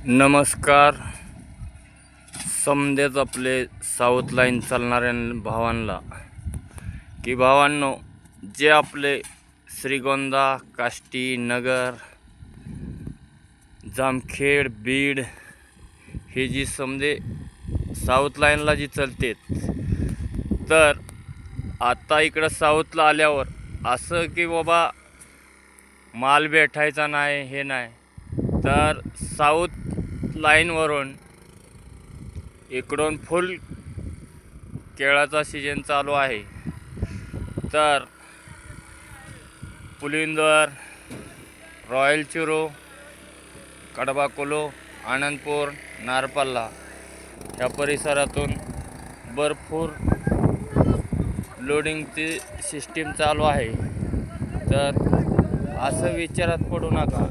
नमस्कार. समदेच आपले south line चालणाऱ्या भावांना की भावांनो, जे आपले श्रीगोंदा, काष्टी, नगर, जामखेड, बीड हे जी समदे साऊथ लाईनला जी चलते, तर आता इकडं साऊथला आल्यावर असं की बाबा माल भेटायचा नाही, हे नाही, तर साऊथ लाईनवरून इकडून फुल केळाचा सीजन चालू आहे. तर पुलिंदर, रॉयल चिरो, कडबाकुलो, आनंदपूर, नारपल्ला ह्या परिसरातून भरपूर लोडिंगची सिस्टीम चालू आहे. तर असं विचारात पडू नका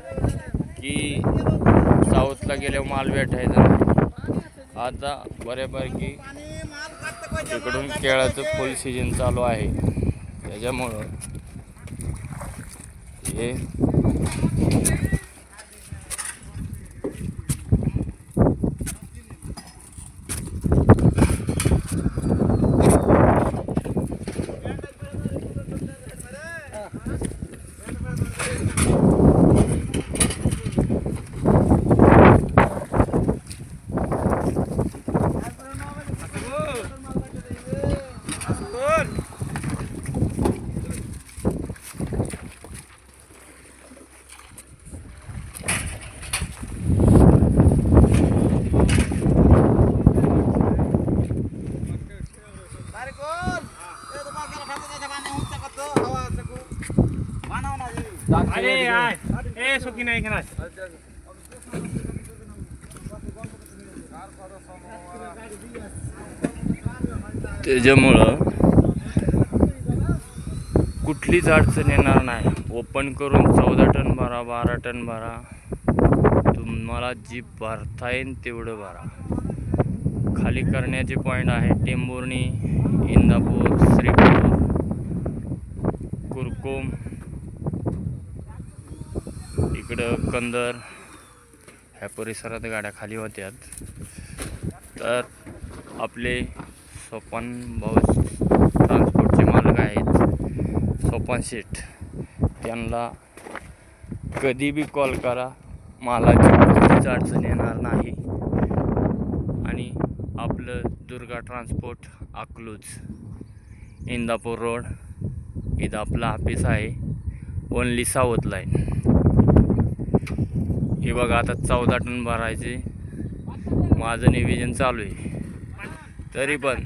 की साऊथला गेल्यावर माल भेटायचा नाही. आता बऱ्यापैकी इकडून केळाचं फुल सीजन चालू आहे. त्याच्यामुळं हे त्याच्यामुळं कुठलीच अडचण येणार नाही. ओपन करून 14 टन भरा, 12 टन भरा, तुम्हाला जी भरता येईल तेवढं भरा. खाली करण्याचे पॉईंट आहे टेंभुर्णी, इंदापूर, श्रीपूर, कुरकोम, इकडं कंदर ह्या परिसरात गाड्या खाली होत्यात. तर आपले सोपान भाऊ ट्रान्सपोर्टचे मालक आहेत, सोपान शेठ, त्यांना कधी बी कॉल करा, मालाची कुठलीच अडचण येणार नाही. आणि आपलं दुर्गा ट्रान्सपोर्ट अकलूज, इंदापूर रोड, इथं आपलं ऑफिस आहे. Only south line. हे बघा, आता 14 टन भरायचे माझं नियोजन चालू आहे. तरी पण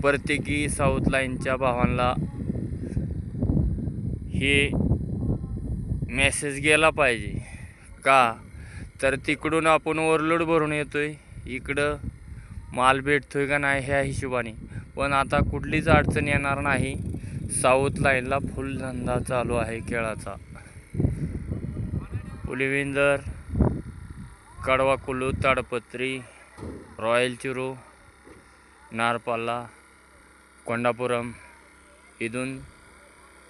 प्रत्येकी साऊथ लाईनच्या भावांना हे मेसेज गेला पाहिजे. का तर तिकडून आपण ओव्हरलोड भरून येतोय, इकडं माल भेटतोय का नाही ह्या हिशोबाने. पण आता कुठलीच अडचण येणार नाही. साऊथ लाईनला फुल धंदा चालू आहे केळाचा. पुलिविंदर, कडवाकुलू, ताडपत्री, रॉयल चिरो, नारपाला, कोंडापुरम, इथून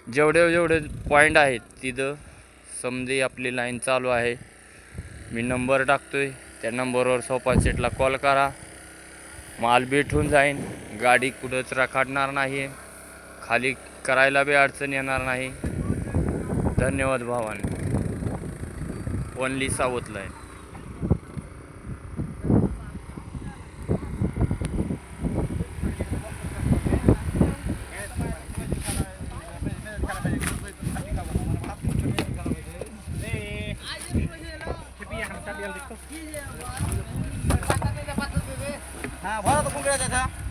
जेवढे पॉईंट आहेत तिथं समजे आपली लाईन चालू आहे. मी नंबर टाकतोय, त्या नंबरवर सोपान सेटला कॉल करा. माल भेटून जाईन. गाडी कुठंच रखडणार नाही, खाली करायला बी अडचण येणार नाही. धन्यवाद भावांनो. Only south line. हाँ भरा तो कुंकड़ा था